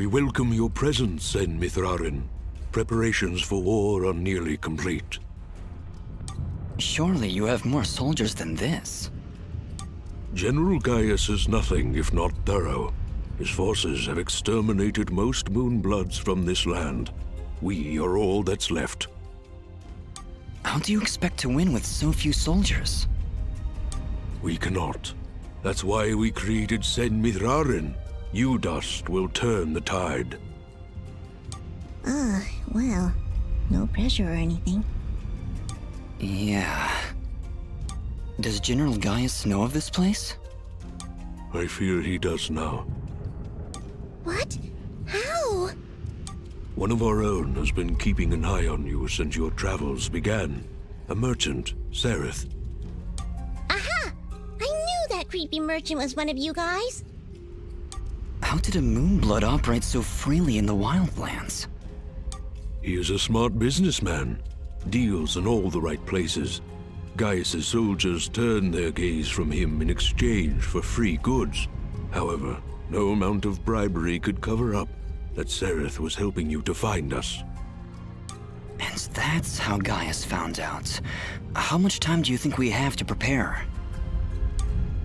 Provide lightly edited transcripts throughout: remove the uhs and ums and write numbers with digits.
We welcome your presence, En Mithrarin. Preparations for war are nearly complete. Surely you have more soldiers than this. General Gaius is nothing if not thorough. His forces have exterminated most Moonbloods from this land. We are all that's left. How do you expect to win with so few soldiers? We cannot. That's why we created Sen Mithrarin. You dust will turn the tide. Well, no pressure or anything. Yeah. Does General Gaius know of this place? I fear he does now. What? How? One of our own has been keeping an eye on you since your travels began. A merchant, Sereth. Aha! I knew that creepy merchant was one of you guys. How did a Moonblood operate so freely in the wildlands? He is a smart businessman. Deals in all the right places. Gaius's soldiers turn their gaze from him in exchange for free goods. However, no amount of bribery could cover up that Sereth was helping you to find us. And that's how Gaius found out. How much time do you think we have to prepare?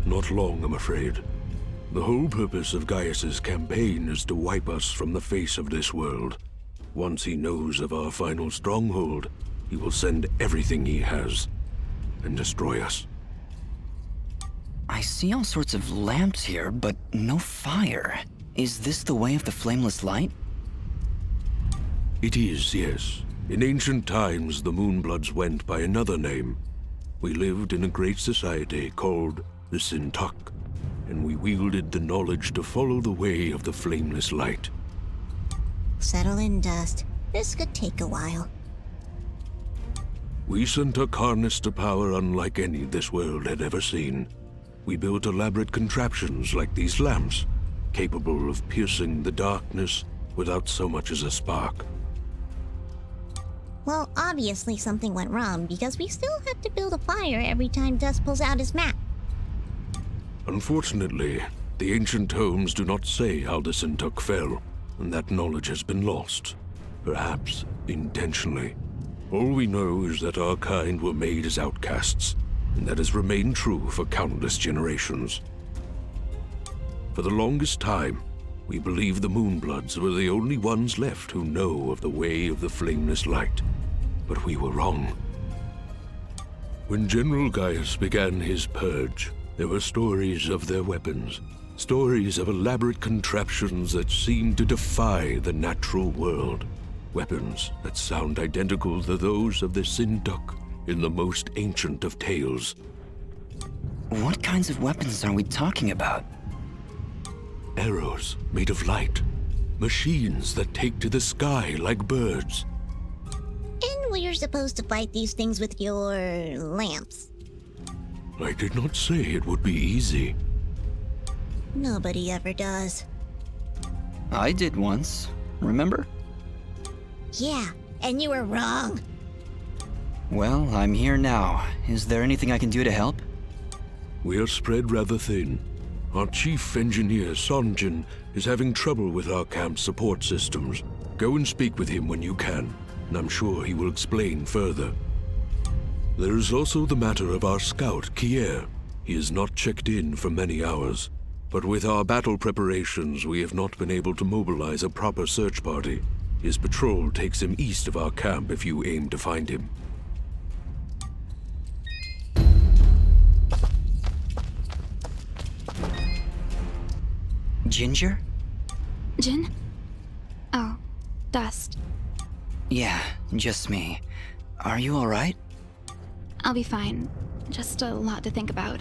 Not long, I'm afraid. The whole purpose of Gaius's campaign is to wipe us from the face of this world. Once he knows of our final stronghold, he will send everything he has and destroy us. I see all sorts of lamps here, but no fire. Is this the way of the flameless light? It is, yes. In ancient times, the Moonbloods went by another name. We lived in a great society called the Sintuck, and we wielded the knowledge to follow the way of the flameless light. Settle in, Dust. This could take a while. We Sintuck harnessed a power unlike any this world had ever seen. We built elaborate contraptions like these lamps, capable of piercing the darkness without so much as a spark. Well, obviously something went wrong because we still have to build a fire every time Dust pulls out his map. Unfortunately, the ancient tomes do not say how the Sintuck fell, and that knowledge has been lost, perhaps intentionally. All we know is that our kind were made as outcasts, and that has remained true for countless generations. For the longest time, we believed the Moonbloods were the only ones left who know of the way of the flameless light, but we were wrong. When General Gaius began his purge, there were stories of their weapons, stories of elaborate contraptions that seemed to defy the natural world. Weapons that sound identical to those of the Sintuck in the most ancient of tales. What kinds of weapons are we talking about? Arrows made of light. Machines that take to the sky like birds. And we're supposed to fight these things with your lamps. I did not say it would be easy. Nobody ever does. I did once, remember? Yeah, and you were wrong. Well, I'm here now. Is there anything I can do to help? We are spread rather thin. Our chief engineer, Sonjin, is having trouble with our camp's support systems. Go and speak with him when you can, and I'm sure he will explain further. There is also the matter of our scout, Kier. He has not checked in for many hours, but with our battle preparations, we have not been able to mobilize a proper search party. His patrol takes him east of our camp if you aim to find him. Ginger? Jin? Oh, Dust. Yeah, just me. Are you alright? I'll be fine. Just a lot to think about.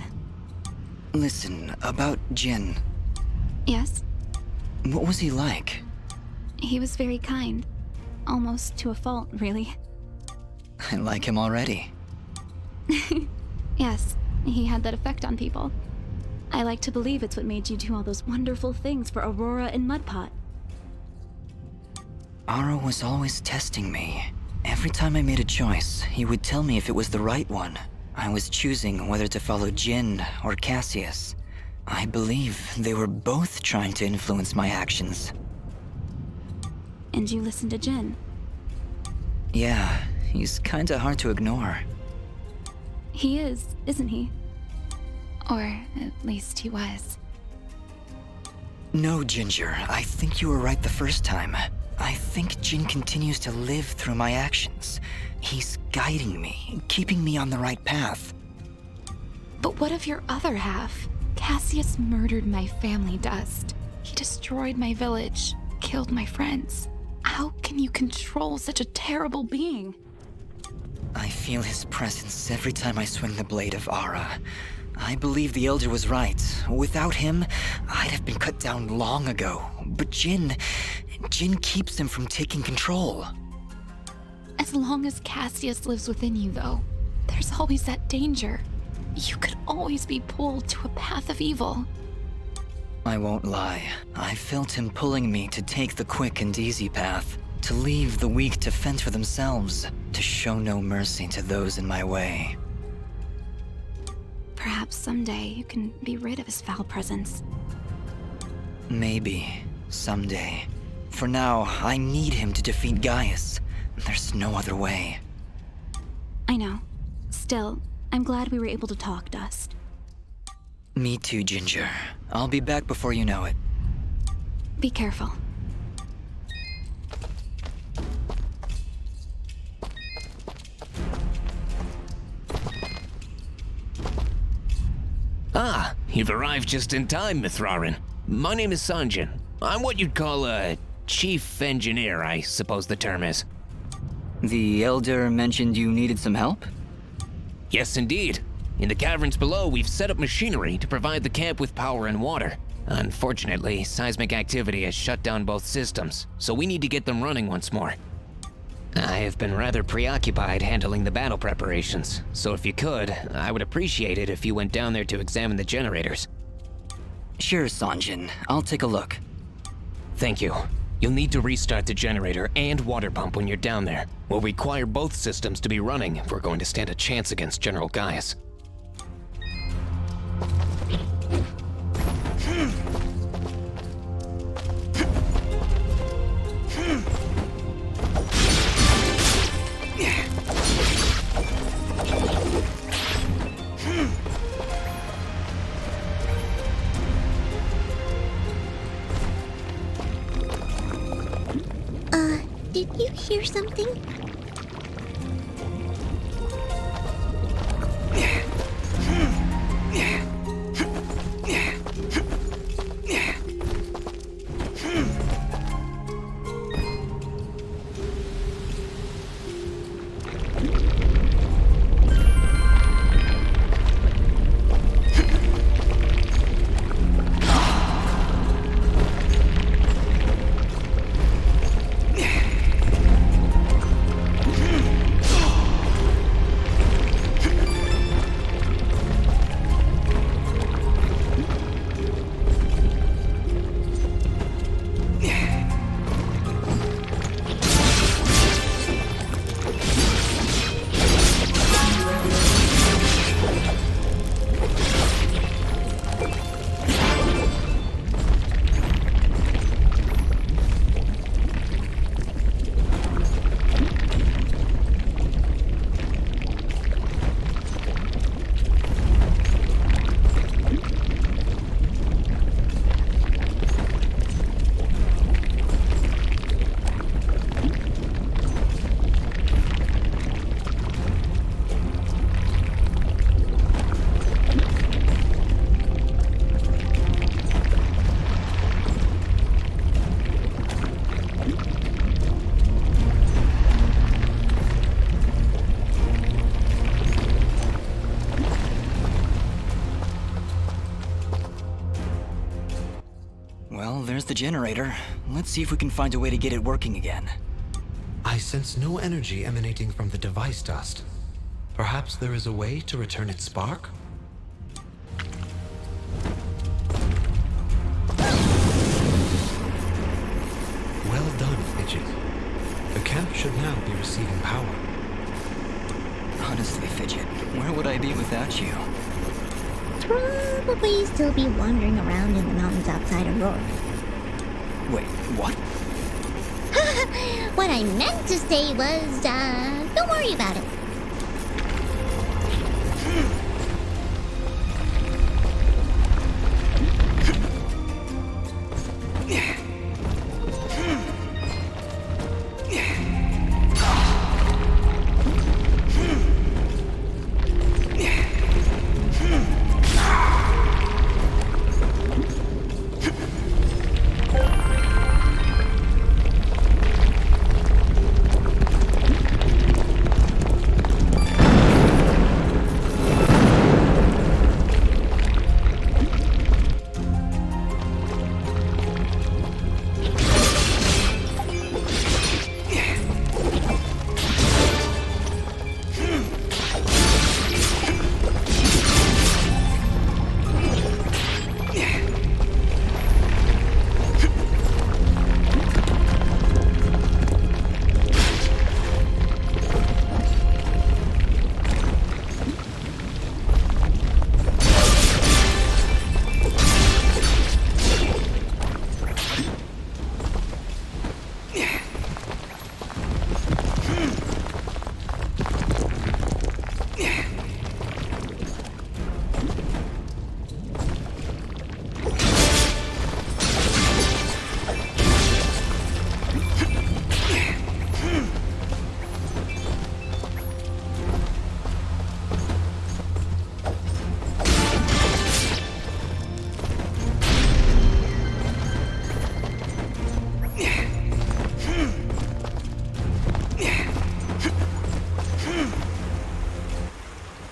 Listen, about Jin. Yes? What was he like? He was very kind. Almost to a fault, really. I like him already. Yes, he had that effect on people. I like to believe it's what made you do all those wonderful things for Aurora and Mudpot. Aro was always testing me. Every time I made a choice, he would tell me if it was the right one. I was choosing whether to follow Jin or Cassius. I believe they were both trying to influence my actions. and you listen to Jin. Yeah, he's kinda hard to ignore. He is, isn't he? Or at least he was. No, Ginger, I think you were right the first time. I think Jin continues to live through my actions. He's guiding me, keeping me on the right path. But what of your other half? Cassius murdered my family dust. He destroyed my village, killed my friends. How can you control such a terrible being? I feel his presence every time I swing the blade of Ara. I believe the Elder was right. Without him, I'd have been cut down long ago. But Jin keeps him from taking control. As long as Cassius lives within you, though, there's always that danger. You could always be pulled to a path of evil. I won't lie. I felt him pulling me to take the quick and easy path, to leave the weak to fend for themselves, to show no mercy to those in my way. Perhaps someday you can be rid of his foul presence. Maybe. Someday. For now, I need him to defeat Gaius. There's no other way. I know. Still, I'm glad we were able to talk, Dust. Me too, Ginger. I'll be back before you know it. Be careful. Ah, you've arrived just in time, Mithrarin. My name is Sanjin. I'm what you'd call a chief engineer, I suppose the term is. The Elder mentioned you needed some help? Yes, indeed. In the caverns below, we've set up machinery to provide the camp with power and water. Unfortunately, seismic activity has shut down both systems, so we need to get them running once more. I have been rather preoccupied handling the battle preparations, so if you could, I would appreciate it if you went down there to examine the generators. Sure, Sanjin. I'll take a look. Thank you. You'll need to restart the generator and water pump when you're down there. We'll require both systems to be running if we're going to stand a chance against General Gaius. Did you hear something? Well, there's the generator. Let's see if we can find a way to get it working again. I sense no energy emanating from the device dust. Perhaps there is a way to return its spark? Well done, Fidget. The camp should now be receiving power. Honestly, Fidget, where would I be without you? Probably still be wandering around in the mountains outside Aurora. Wait, what? What I meant to say was, don't worry about it.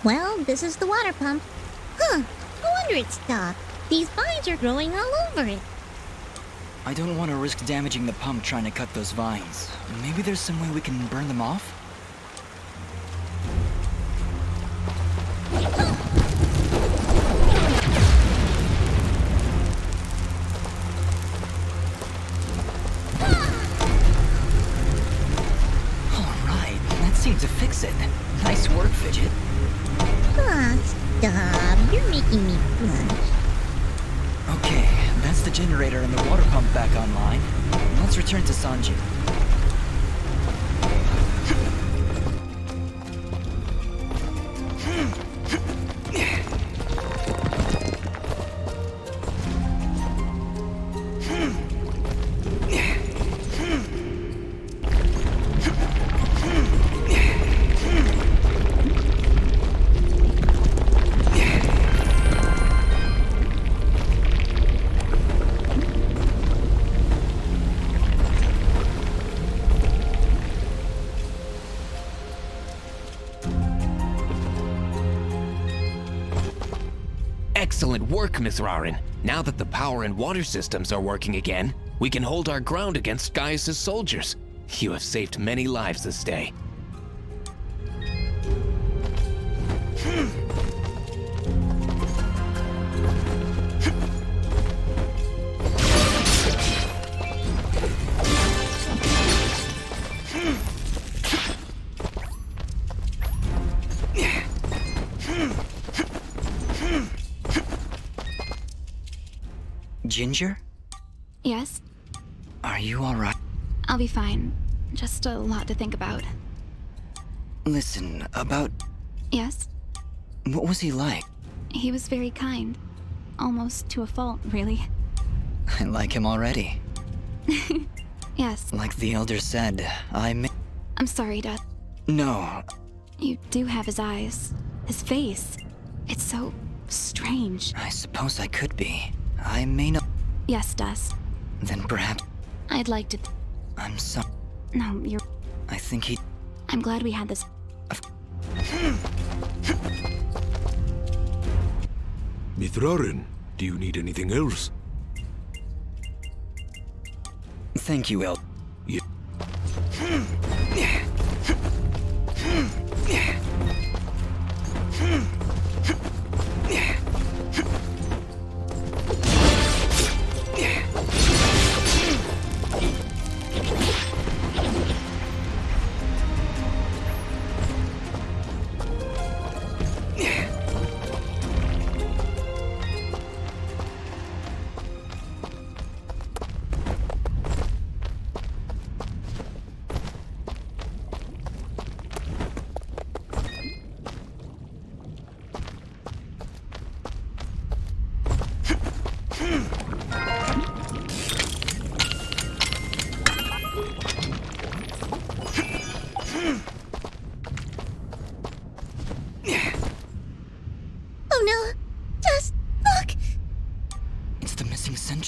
Well, this is the water pump. Huh, no wonder it stopped. These vines are growing all over it. I don't want to risk damaging the pump trying to cut those vines. Maybe there's some way we can burn them off? Alright, that seemed to fix it. Nice work, Fidget. Ah, stop. You're making me blush. Okay, that's the generator and the water pump back online. Let's return to Sanji. Excellent work, Miss Rarin. Now that the power and water systems are working again, we can hold our ground against Gaius' soldiers. You have saved many lives this day. Ginger? Yes? Are you alright? I'll be fine. Just a lot to think about. Listen, about... Yes? what was he like? He was very kind. Almost to a fault, really. I like him already. Yes. Like the Elder said, I'm sorry, Dad. No, You do have his eyes. His face. It's so strange. I suppose I could be. I may not... Yes, Dust. Then perhaps... I'd like to... I'm so... No, you're... I think he... I'm glad we had this... Mithrarin, do you need anything else? Thank you, El... Ye-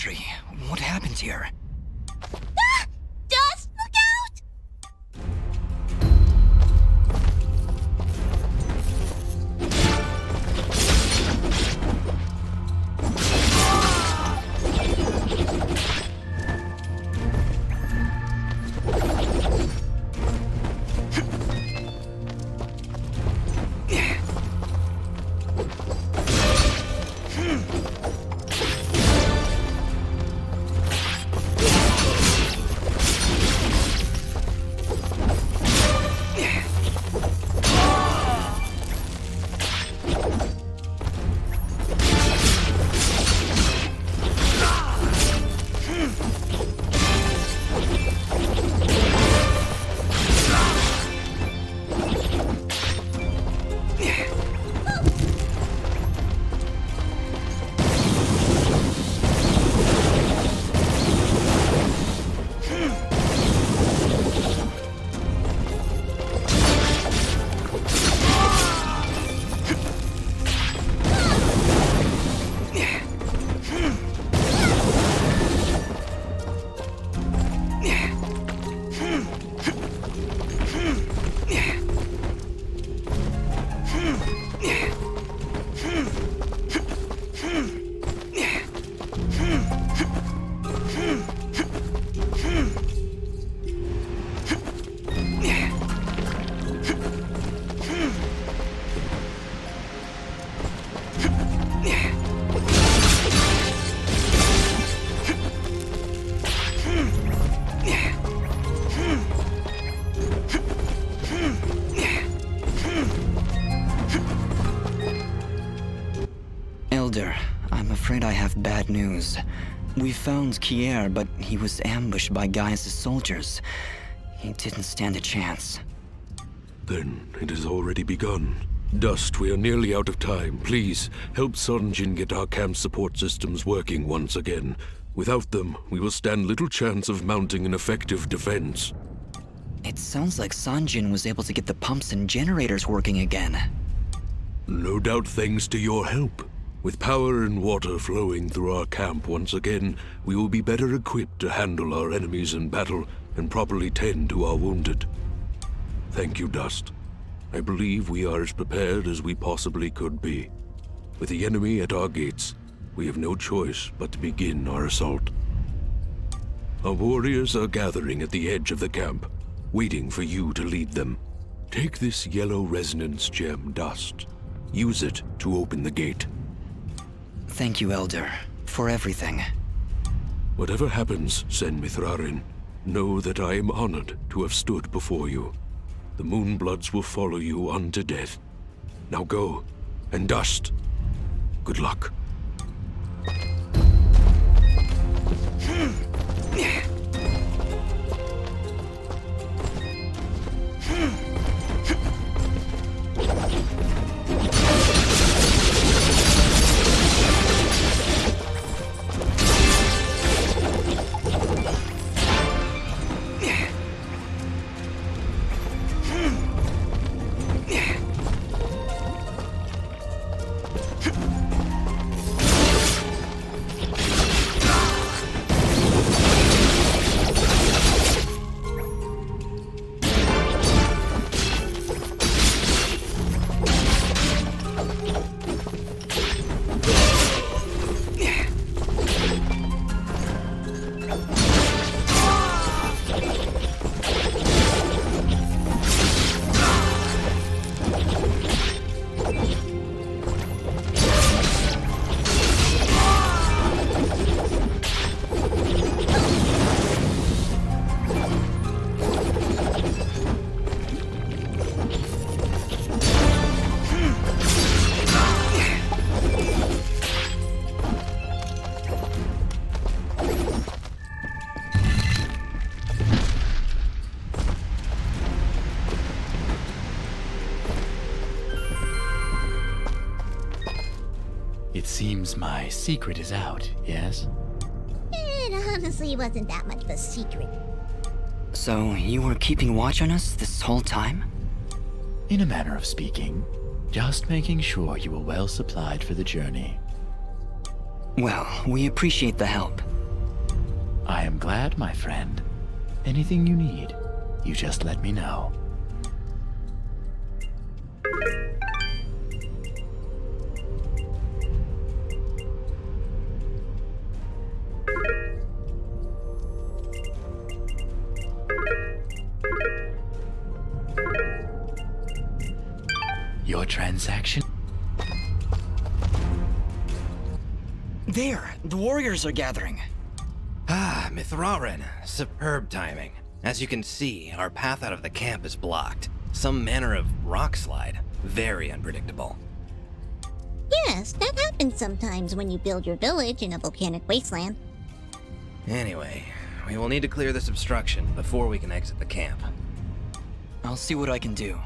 country. What happened here? Ah! Dust, look out! Elder, I'm afraid I have bad news. We found Kier, but he was ambushed by Gaius' soldiers. He didn't stand a chance. Then it has already begun. Dust, we are nearly out of time. Please, help Sonjin get our camp support systems working once again. Without them, we will stand little chance of mounting an effective defense. It sounds like Sanjin was able to get the pumps and generators working again. No doubt thanks to your help. With power and water flowing through our camp once again, we will be better equipped to handle our enemies in battle and properly tend to our wounded. Thank you, Dust. I believe we are as prepared as we possibly could be. With the enemy at our gates, we have no choice but to begin our assault. Our warriors are gathering at the edge of the camp, waiting for you to lead them. Take this yellow resonance gem, Dust. Use it to open the gate. Thank you, Elder, for everything. Whatever happens, Sen Mithrarin, know that I am honored to have stood before you. The Moonbloods will follow you unto death. Now go, and Dust, good luck. It seems my secret is out, yes? It honestly wasn't that much of a secret. So, you were keeping watch on us this whole time? In a manner of speaking, just making sure you were well supplied for the journey. Well, we appreciate the help. I am glad, my friend. Anything you need, you just let me know. Your transaction? There, the warriors are gathering. Ah, Mithrarin. Superb timing. As you can see, our path out of the camp is blocked. Some manner of rock slide. Very unpredictable. Yes, that happens sometimes when you build your village in a volcanic wasteland. Anyway, we will need to clear this obstruction before we can exit the camp. I'll see what I can do.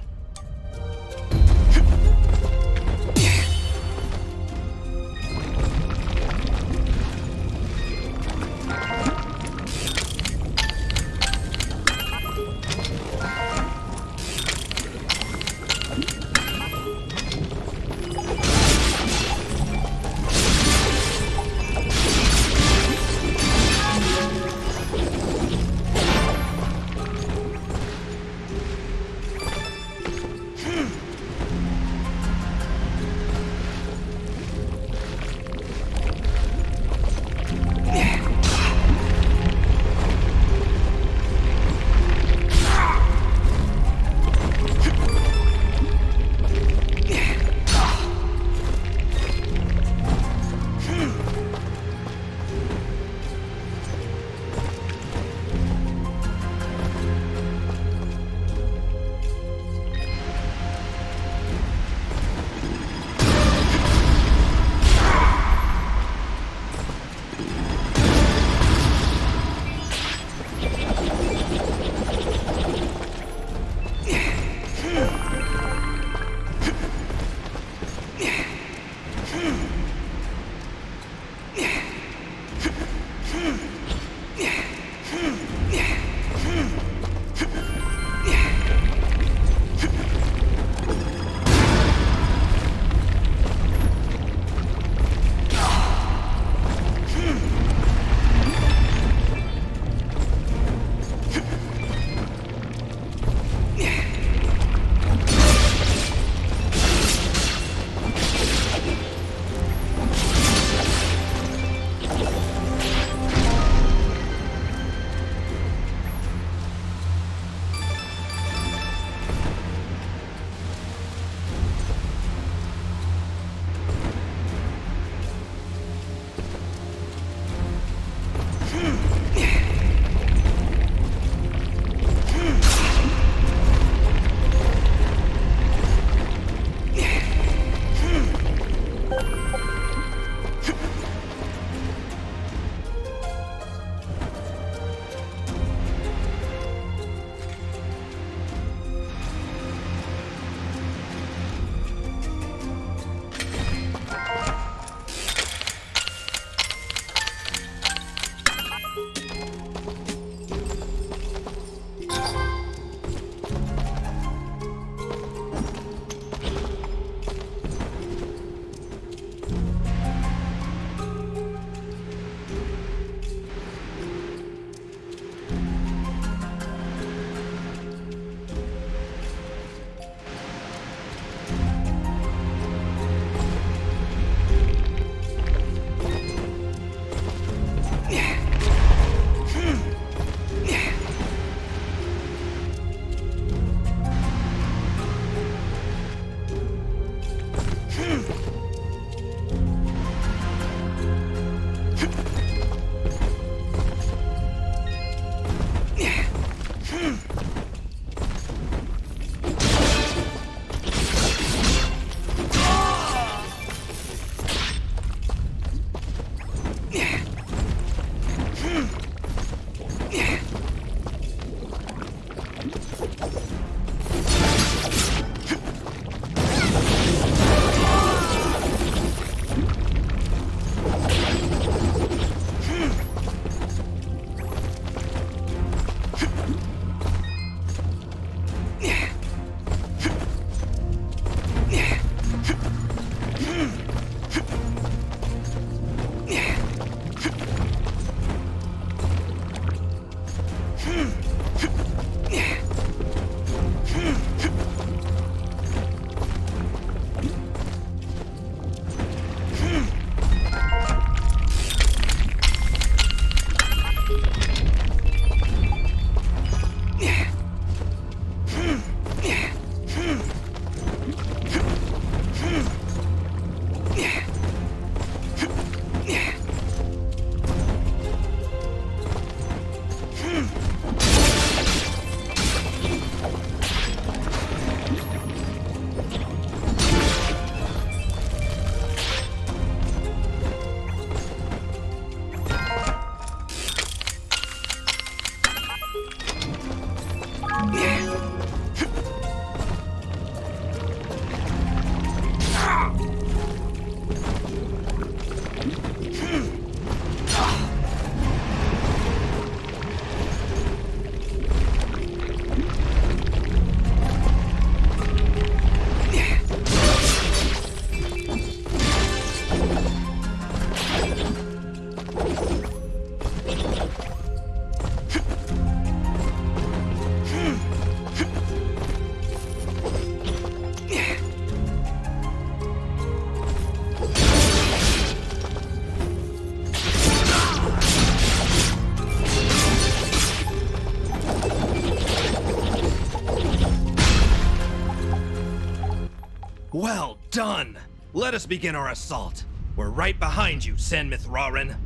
Done! Let us begin our assault. We're right behind you, San Mithrarin.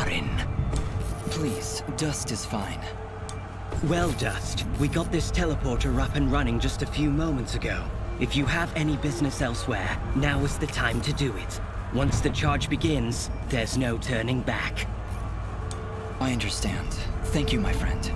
Mithrarin. Please, Dust is fine. Well, Dust, we got this teleporter up and running just a few moments ago. If you have any business elsewhere, now is the time to do it. Once the charge begins, there's no turning back. I understand. Thank you, my friend.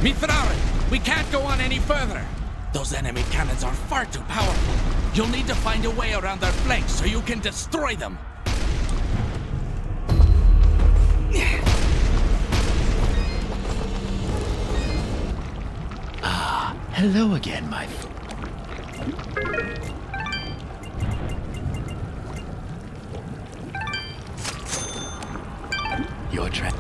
Mithrarin, we can't go on any further. Those enemy cannons are far too powerful. You'll need to find a way around their flanks so you can destroy them. Hello again, my... Your tra...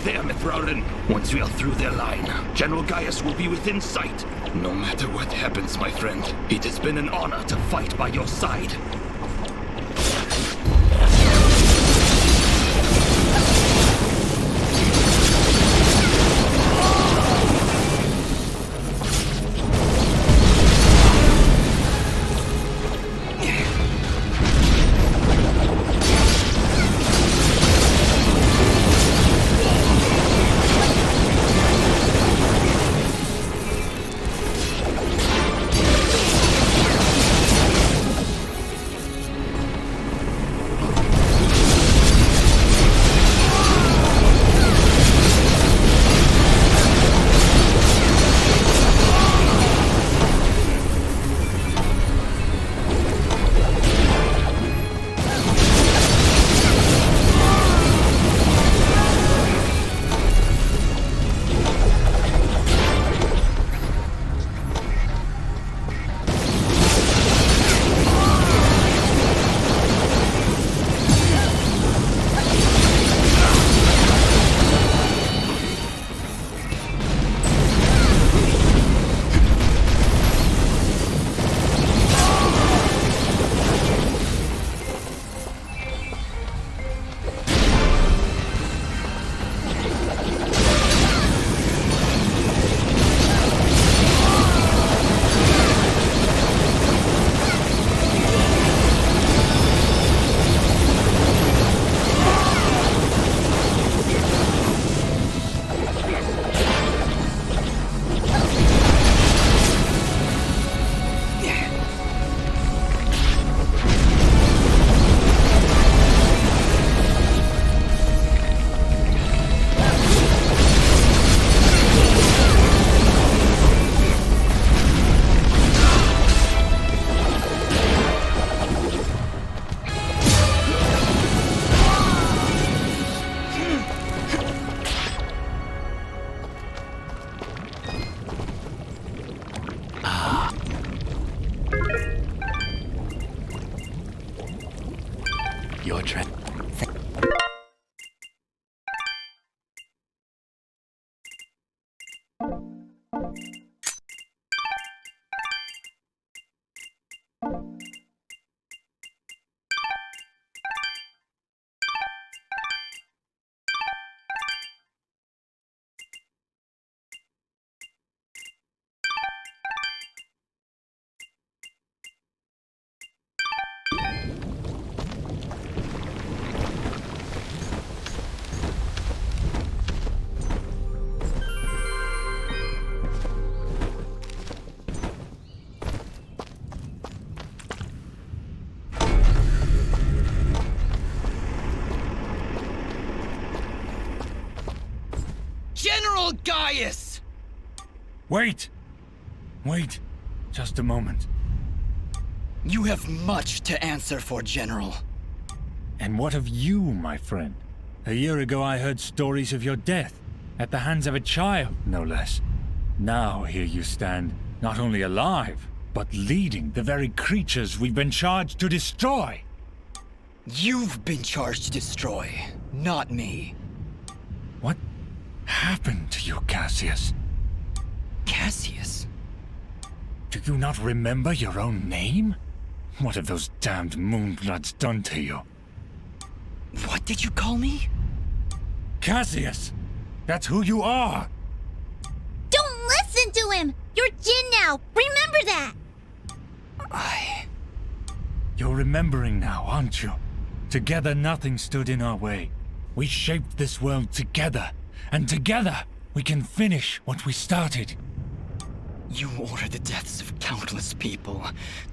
there, Mithrarin. Once we are through their line, General Gaius will be within sight. No matter what happens, my friend, it has been an honor to fight by your side. Your turn. General Gaius! Wait! Wait. Just a moment. You have much to answer for, General. And what of you, my friend? A year ago I heard stories of your death, at the hands of a child, no less. Now here you stand, not only alive, but leading the very creatures we've been charged to destroy. You've been charged to destroy, not me. What happened to you, Cassius? Cassius? Do you not remember your own name? What have those damned Moonbloods done to you? What did you call me? Cassius! That's who you are! Don't listen to him! You're Jin now! Remember that! You're remembering now, aren't you? Together nothing stood in our way. We shaped this world together, and together we can finish what we started. You ordered the deaths of countless people.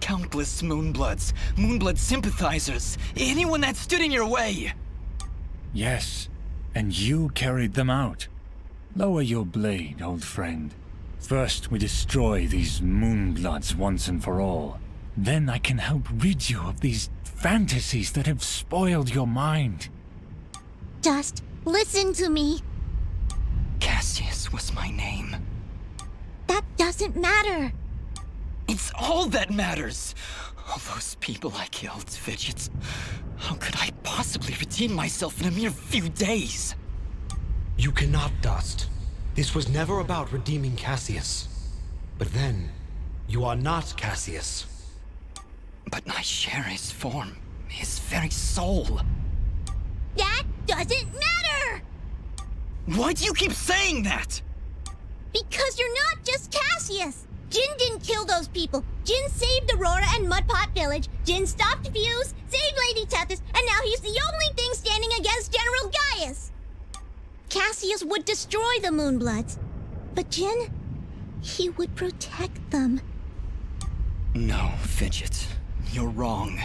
Countless Moonbloods. Moonblood sympathizers. Anyone that stood in your way. Yes, and you carried them out. Lower your blade, old friend. First we destroy these Moonbloods once and for all. Then I can help rid you of these fantasies that have spoiled your mind. Just listen to me. Cassius was my name. That doesn't matter. It's all that matters. All those people I killed, Fidgets. How could I possibly redeem myself in a mere few days? You cannot, Dust. This was never about redeeming Cassius. But then, you are not Cassius. But I share his form, his very soul. That doesn't matter! Why do you keep saying that? Because you're not just Cassius! Jin didn't kill those people. Jin saved Aurora and Mudpot Village. Jin stopped Fuse, saved Lady Tethys, and now he's the only thing standing against General Gaius. Cassius would destroy the Moonbloods. But Jin, he would protect them. No, Fidget. You're wrong.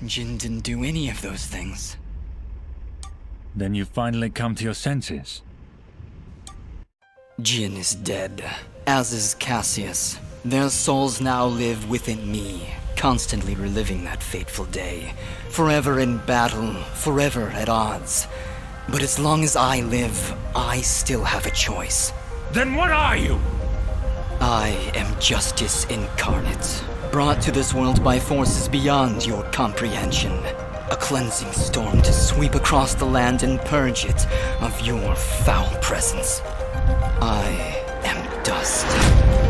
Jin didn't do any of those things. Then you finally come to your senses. Jin is dead, as is Cassius. Their souls now live within me, constantly reliving that fateful day. Forever in battle, forever at odds. But as long as I live, I still have a choice. Then what are you? I am justice incarnate, brought to this world by forces beyond your comprehension. A cleansing storm to sweep across the land and purge it of your foul presence. I am dust,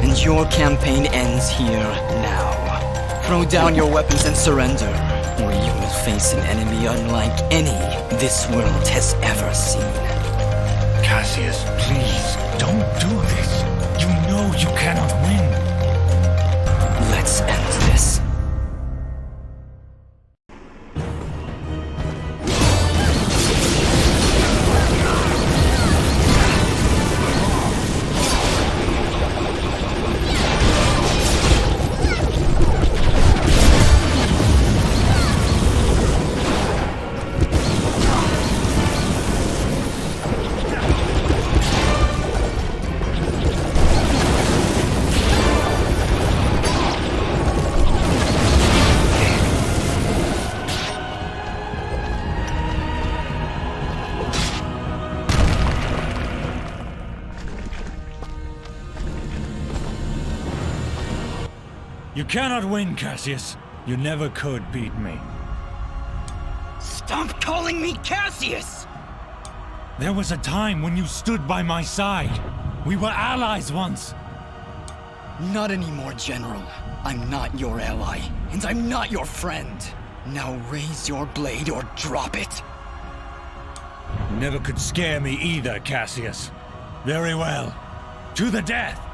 and your campaign ends here now. Throw down your weapons and surrender, or you will face an enemy unlike any this world has ever seen. Cassius, please, don't do this. You know you cannot win. Let's end this. You cannot win, Cassius. You never could beat me. Stop calling me Cassius! There was a time when you stood by my side. We were allies once. Not anymore, General. I'm not your ally, and I'm not your friend. Now raise your blade or drop it. You never could scare me either, Cassius. Very well. To the death!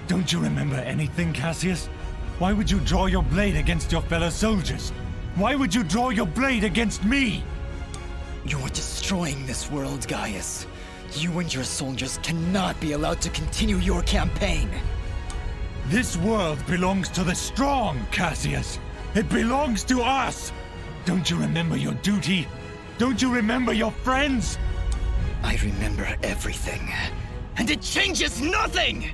Don't you remember anything, Cassius? Why would you draw your blade against your fellow soldiers? Why would you draw your blade against me? You're destroying this world, Gaius. You and your soldiers cannot be allowed to continue your campaign. This world belongs to the strong, Cassius. It belongs to us. Don't you remember your duty? Don't you remember your friends? I remember everything. And it changes nothing!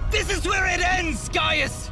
This is where it ends, Gaius!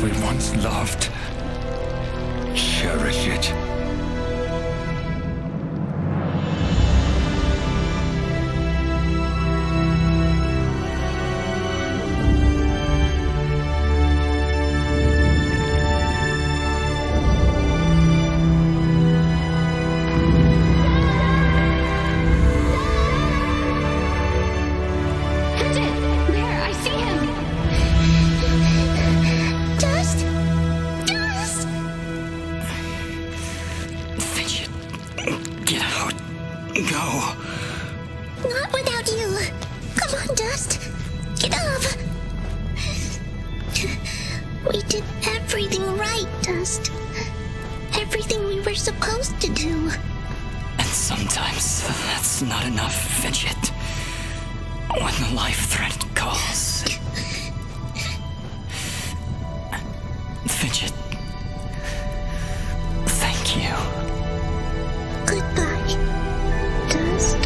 we once loved. Cherish it. Not without you. Come on, Dust. Get up. We did everything right, Dust. Everything we were supposed to do. And sometimes that's not enough, Fidget. When the life threat calls. Fidget. Thank you. Goodbye, Dust.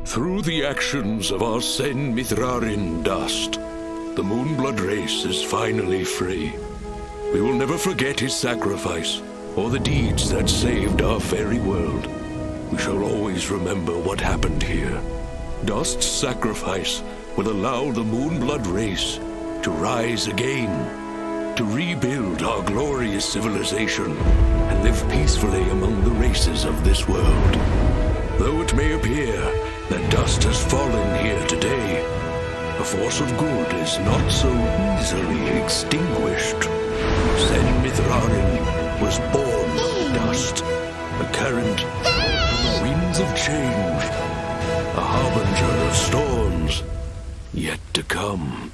Through the actions of our Sen Mithrarin Dust, the Moonblood race is finally free. We will never forget his sacrifice, or the deeds that saved our fairy world. We shall always remember what happened here. Dust's sacrifice will allow the Moonblood race to rise again, to rebuild our glorious civilization, and live peacefully among the races of this world. Though it may appear that Dust has fallen here today, a force of good is not so easily extinguished. Sen Mithrarin was born of dust, a current from the winds of change, a harbinger of storms yet to come.